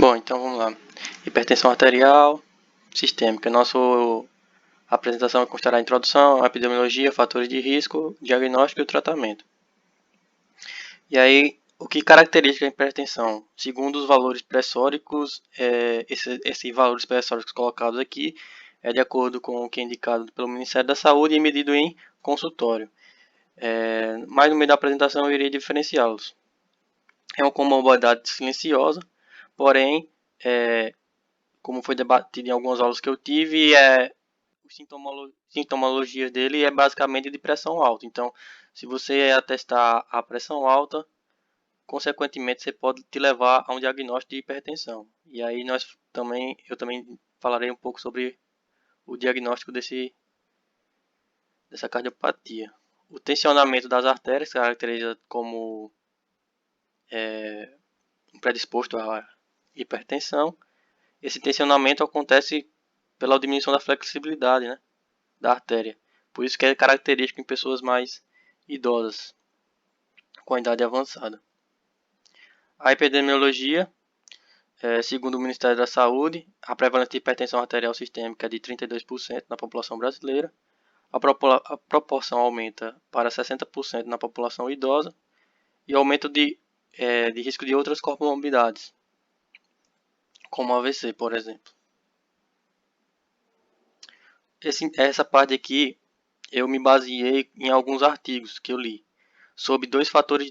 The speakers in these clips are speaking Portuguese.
Bom, então vamos lá. Hipertensão arterial sistêmica. Nossa apresentação vai constar a introdução, a epidemiologia, fatores de risco, diagnóstico e o tratamento. E aí, o que caracteriza a hipertensão? Segundo os valores pressóricos, esses valores pressóricos colocados aqui é de acordo com o que é indicado pelo Ministério da Saúde e medido em consultório. Mas no meio da apresentação eu irei diferenciá-los. É uma comorbidade silenciosa, porém, como foi debatido em algumas aulas que eu tive, sintomologia dele é basicamente de pressão alta. Então, se você atestar a pressão alta, consequentemente você pode te levar a um diagnóstico de hipertensão. E aí eu também falarei um pouco sobre o diagnóstico dessa cardiopatia. O tensionamento das artérias caracteriza como um predisposto à hipertensão. Esse tensionamento acontece pela diminuição da flexibilidade, né, da artéria. Por isso que é característico em pessoas mais idosas, com a idade avançada. A epidemiologia, segundo o Ministério da Saúde, a prevalência de hipertensão arterial sistêmica é de 32% na população brasileira. A proporção aumenta para 60% na população idosa e aumento de risco de outras comorbidades, como AVC, por exemplo. Essa parte aqui eu me baseei em alguns artigos que eu li sobre dois scores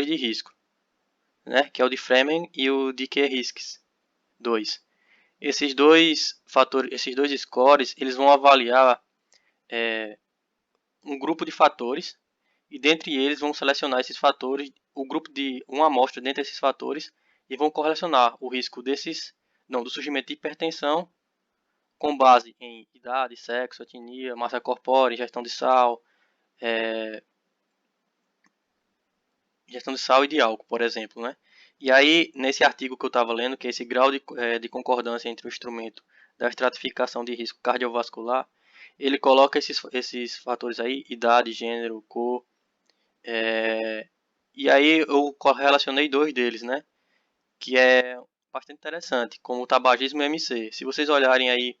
de risco, né, que é o de Framingham e o de K-Risks 2. Esses dois scores, eles vão avaliar um grupo de fatores e dentre eles vão selecionar esses fatores, o grupo de uma amostra dentre esses fatores e vão correlacionar o risco do surgimento de hipertensão com base em idade, sexo, etnia, massa corpórea, ingestão de sal, e de álcool, por exemplo, né? E aí, nesse artigo que eu estava lendo, que é esse grau de concordância entre o instrumento da estratificação de risco cardiovascular, ele coloca esses fatores aí, idade, gênero, cor, e aí eu correlacionei dois deles, né? Que é bastante interessante, como o tabagismo e o MC. Se vocês olharem aí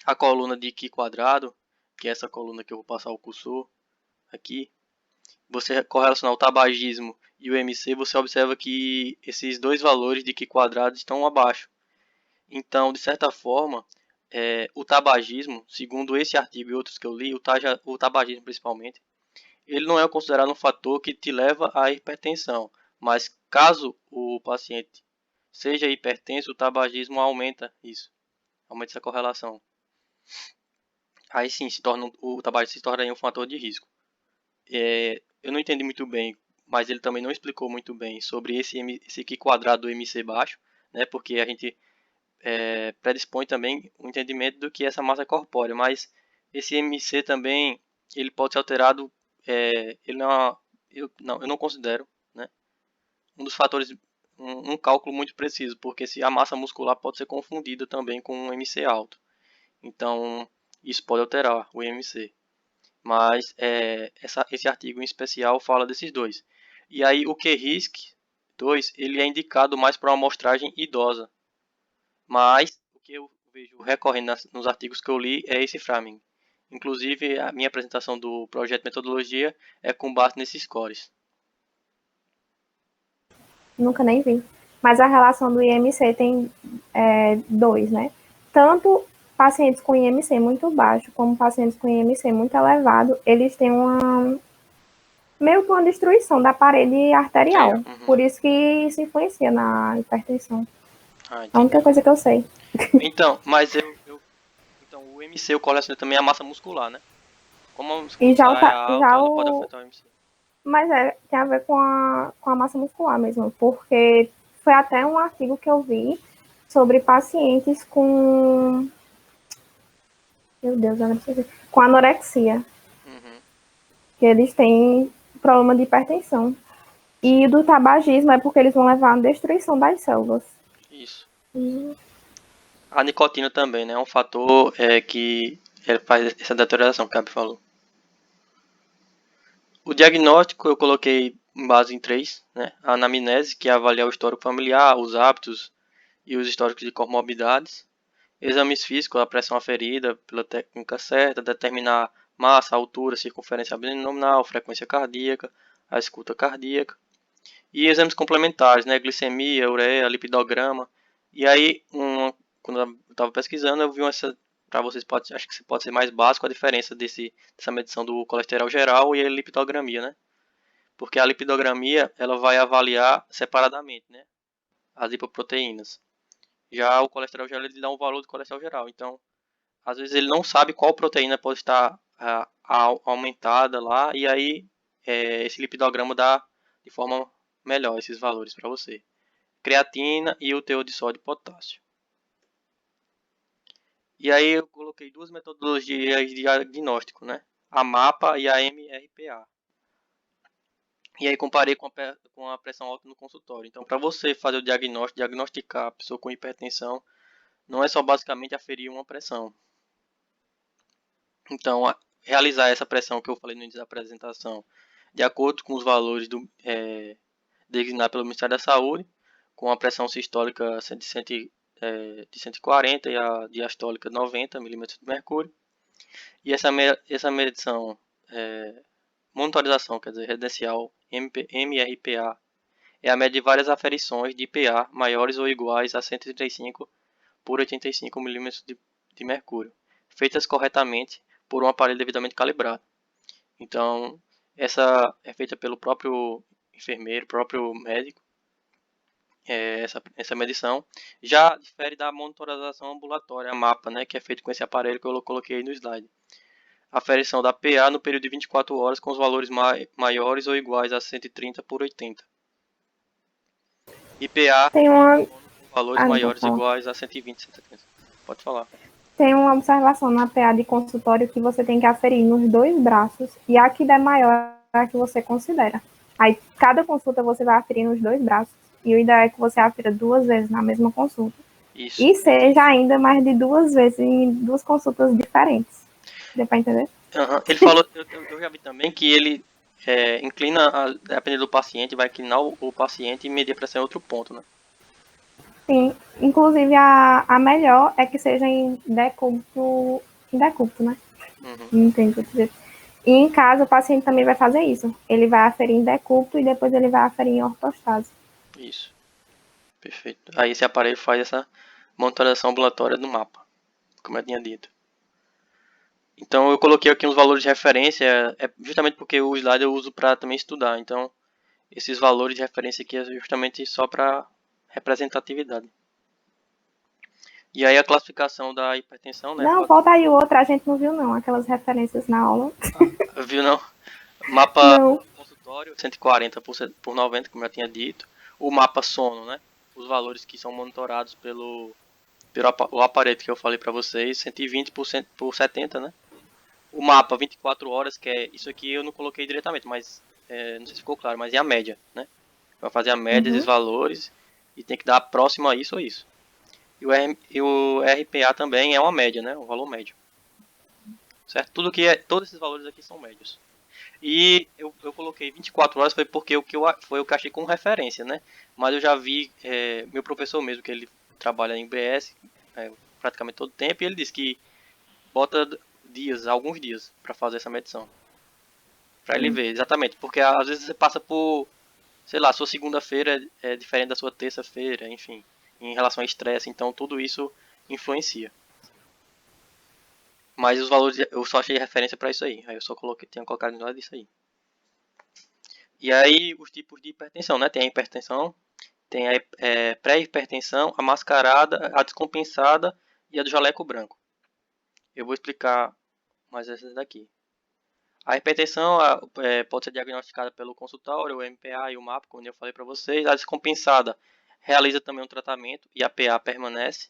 a coluna de Qi quadrado, que é essa coluna que eu vou passar o cursor aqui, você correlacionar o tabagismo e o MC, você observa que esses dois valores de Qi quadrado estão abaixo. Então, de certa forma, o tabagismo, segundo esse artigo e outros que eu li, o tabagismo principalmente, ele não é considerado um fator que te leva à hipertensão, mas caso o paciente seja hipertenso, o tabagismo aumenta essa correlação. Aí sim, o tabagismo se torna um fator de risco. Eu não entendi muito bem, mas ele também não explicou muito bem sobre esse Qi quadrado do MC baixo, né? Porque a gente predispõe também o entendimento do que é essa massa corpórea, mas esse MC também ele pode ser alterado, eu não considero, né, um dos fatores, um cálculo muito preciso, porque se a massa muscular pode ser confundida também com um MC alto, então isso pode alterar o MC. Mas esse artigo em especial fala desses dois. E aí o K-RISC-2 ele é indicado mais para uma amostragem idosa. Mas o que eu vejo recorrendo nos artigos que eu li é esse framing. Inclusive a minha apresentação do projeto de metodologia é com base nesses scores. Nunca nem vi. Mas a relação do IMC tem dois, né? Tanto pacientes com IMC muito baixo como pacientes com IMC muito elevado, eles têm meio que uma destruição da parede arterial. Uhum. Por isso que isso influencia na hipertensão. A única coisa que eu sei. Então, mas então o MC eu coleciono também a massa muscular, né? Como a E já musculatura é alta, ela pode afetar o MC. Mas tem a ver com a massa muscular mesmo, porque foi até um artigo que eu vi sobre pacientes com... Meu Deus, eu não sei. Com anorexia. Uhum. Que eles têm problema de hipertensão. E do tabagismo é porque eles vão levar a destruição das células. Isso. A nicotina também, né? É um fator que faz essa deterioração que a Gabi falou. O diagnóstico eu coloquei em base em três, né? A anamnese, que é avaliar o histórico familiar, os hábitos e os históricos de comorbidades. Exames físicos, a pressão aferida pela técnica certa, determinar massa, altura, circunferência abdominal, frequência cardíaca, a escuta cardíaca. E exames complementares, né? Glicemia, ureia, lipidograma. E aí, quando eu estava pesquisando, eu vi essa, para vocês, acho que pode ser mais básico a diferença dessa medição do colesterol geral e a lipidogramia, né? Porque a lipidogramia, ela vai avaliar separadamente, né? As lipoproteínas. Já o colesterol geral, ele dá um valor do colesterol geral. Então, às vezes ele não sabe qual proteína pode estar aumentada lá, e aí esse lipidograma dá de forma melhor esses valores para você. Creatina e o teor de sódio e potássio. E aí eu coloquei duas metodologias de diagnóstico, né? A MAPA e a MRPA. E aí comparei com a pressão alta no consultório. Então, para você fazer o diagnóstico, diagnosticar a pessoa com hipertensão, não é só basicamente aferir uma pressão. Então, realizar essa pressão que eu falei no início da apresentação, de acordo com os valores designados pelo Ministério da Saúde, com a pressão sistólica de 140 e a diastólica 90 milímetros de mercúrio. E essa medição, monitorização, quer dizer, residencial MRPA, é a média de várias aferições de PA maiores ou iguais a 135 por 85 milímetros de mercúrio, feitas corretamente por um aparelho devidamente calibrado. Então, essa é feita pelo próprio enfermeiro, próprio médico, essa medição. Já difere da monitorização ambulatória, a MAPA, né, que é feito com esse aparelho que eu coloquei no slide. Aferição da PA no período de 24 horas com os valores maiores ou iguais a 130 por 80. E PA Tem uma, com valores maiores ou iguais a 120, 130. Pode falar. tem uma observação na PA de consultório que você tem que aferir nos dois braços e a que der maior é a que você considera. Aí, cada consulta você vai aferir nos dois braços e o ideal é que você afira 2 vezes na mesma consulta. Isso. E seja ainda mais de 2 vezes em 2 consultas diferentes. Deu para entender? Uhum. Ele falou, eu já vi também que ele inclina, dependendo do paciente, vai inclinar o paciente e medir a pressão em outro ponto, né? Sim, inclusive a melhor é que seja em decúbito, né? Uhum. Não entendo o que eu dizer. E em casa o paciente também vai fazer isso. Ele vai aferir em decúbito e depois ele vai aferir em ortostase. Isso. Perfeito. Aí esse aparelho faz essa monitorização ambulatória do mapa, como eu tinha dito. Então eu coloquei aqui uns valores de referência, justamente porque o slide eu uso para também estudar. Então esses valores de referência aqui é justamente só para representatividade. E aí a classificação da hipertensão, né? Não, volta aí o outro, a gente não viu não, aquelas referências na aula. Viu não? Mapa Não. consultório 140 por 90, como eu já tinha dito. O mapa sono, né? Os valores que são monitorados pelo o aparelho que eu falei para vocês, 120 por 70, né? O mapa 24 horas, que é isso aqui eu não coloquei diretamente, mas não sei se ficou claro, mas é a média, né? Vai fazer a média desses valores e tem que dar próximo a isso ou isso. E o RPA também é uma média, né? Um valor médio. Certo? Todos esses valores aqui são médios. E eu coloquei 24 horas foi porque foi o que eu achei como referência, né? Mas eu já vi meu professor mesmo, que ele trabalha em BS praticamente todo o tempo, e ele disse que bota alguns dias para fazer essa medição. Para ele ver, exatamente. Porque às vezes você passa por, sei lá, sua segunda-feira é diferente da sua terça-feira, enfim, em relação ao estresse, então tudo isso influencia. Mas os valores eu só achei referência para isso aí. Aí eu só tinha colocado nada disso aí. E aí os tipos de hipertensão, né? Tem a hipertensão, tem a pré-hipertensão, a mascarada, a descompensada e a do jaleco branco. Eu vou explicar mais essas daqui. A hipertensão pode ser diagnosticada pelo consultório, o MPA e o MAPA, como eu falei para vocês. A descompensada realiza também um tratamento e a PA permanece.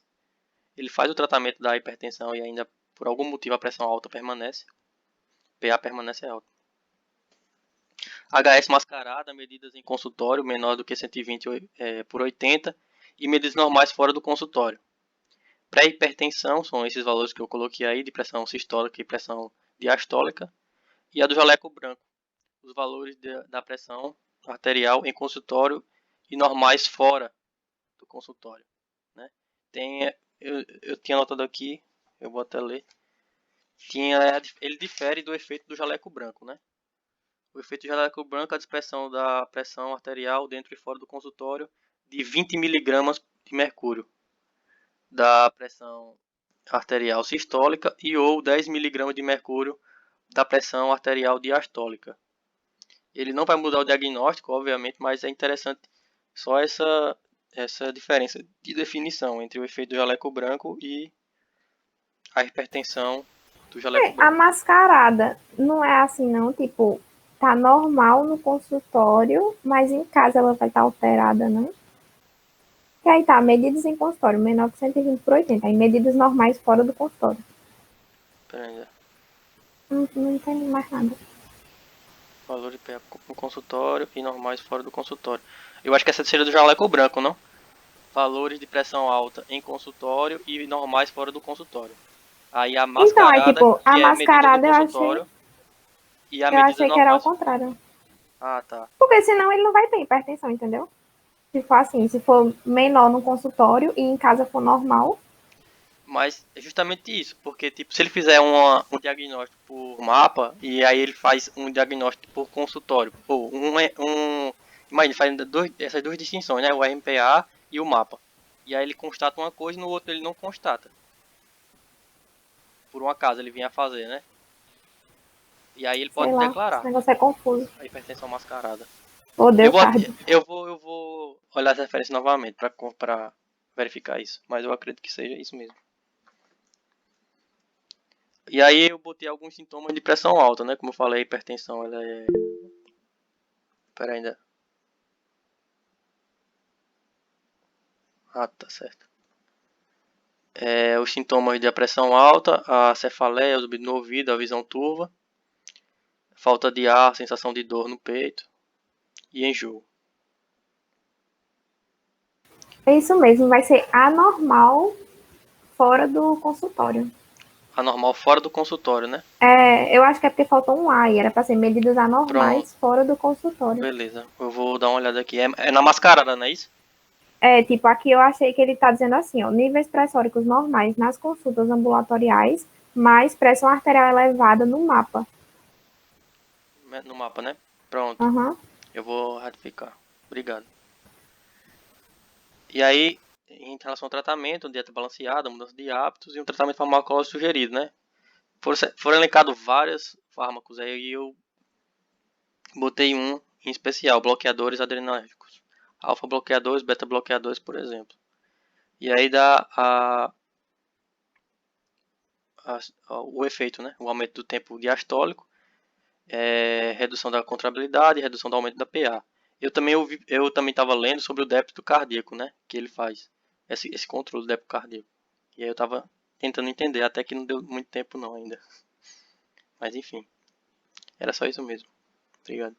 Ele faz o tratamento da hipertensão e ainda por algum motivo a pressão alta permanece. PA permanece alta. HS mascarada, medidas em consultório menor do que 120 por 80 e medidas normais fora do consultório. Pré-hipertensão são esses valores que eu coloquei aí de pressão sistólica e pressão diastólica. E a do jaleco branco, os valores da pressão arterial em consultório e normais fora do consultório, né? Eu tinha anotado aqui, eu vou até ler. Ele difere do efeito do jaleco branco, né? O efeito do jaleco branco é a dispersão da pressão arterial dentro e fora do consultório de 20 miligramas de mercúrio da pressão arterial sistólica e ou 10 miligramas de mercúrio da pressão arterial diastólica. Ele não vai mudar o diagnóstico, obviamente, mas é interessante só essa diferença de definição entre o efeito do jaleco branco e a hipertensão do jaleco A branco. mascarada não é assim, não? Tipo, tá normal no consultório, mas em casa ela vai estar alterada, não? Que aí tá, medidas em consultório, menor que 120/80. Aí medidas normais fora do consultório. Pera, Não entendi mais nada. valor de PA no consultório e normais fora do consultório. Eu acho que essa seria do jaleco branco, não? Valores de pressão alta em consultório e normais fora do consultório. Aí a Então, aí mascarada, tipo, a que é medida do mascarada consultório, e a eu medida achei que era o normais. contrário. Ah, tá. Porque senão ele não vai ter hipertensão, entendeu? Se for assim, se for menor no consultório e em casa for normal. Mas é justamente isso, porque tipo, se ele fizer um diagnóstico por mapa e aí ele faz um diagnóstico por consultório, ou imagina, faz essas duas distinções, né, o RMPA e o mapa. E aí ele constata uma coisa e no outro ele não constata. Por um acaso ele vinha a fazer, né? E aí ele Sei pode lá, esse declarar negócio é confuso. a hipertensão mascarada. Eu Odeio vou, cardio. eu vou olhar as referências novamente para verificar isso, mas eu acredito que seja isso mesmo. E aí eu botei alguns sintomas de pressão alta, né? Como eu falei, a hipertensão, ela é... Pera ainda. Ah, tá certo. Os sintomas de pressão alta, a cefaleia, o zumbido no ouvido, a visão turva, falta de ar, sensação de dor no peito e enjoo. É isso mesmo, vai ser anormal fora do consultório. Anormal fora do consultório, né? É, eu acho que é porque faltou um A e era para ser medidas Pronto, anormais fora do consultório. beleza. Eu vou dar uma olhada aqui. É na mascarada, não é isso? É, tipo, aqui eu achei que ele está dizendo assim, ó, níveis pressóricos normais nas consultas ambulatoriais, mais pressão arterial elevada no mapa. No mapa, né? Pronto. Uhum. Eu vou ratificar. Obrigado. E aí, em relação ao tratamento, dieta balanceada, mudança de hábitos e um tratamento farmacológico sugerido, né? Foram elencados vários fármacos aí eu botei um em especial, bloqueadores adrenérgicos. Alfa bloqueadores, beta bloqueadores, por exemplo. E aí dá o efeito, né? O aumento do tempo diastólico, redução da contrabilidade e redução do aumento da PA. Eu também estava lendo sobre o débito cardíaco, né? Que ele faz. Esse controle do débito cardíaco. E aí eu estava tentando entender, até que não deu muito tempo não ainda. Mas enfim, era só isso mesmo. Obrigado.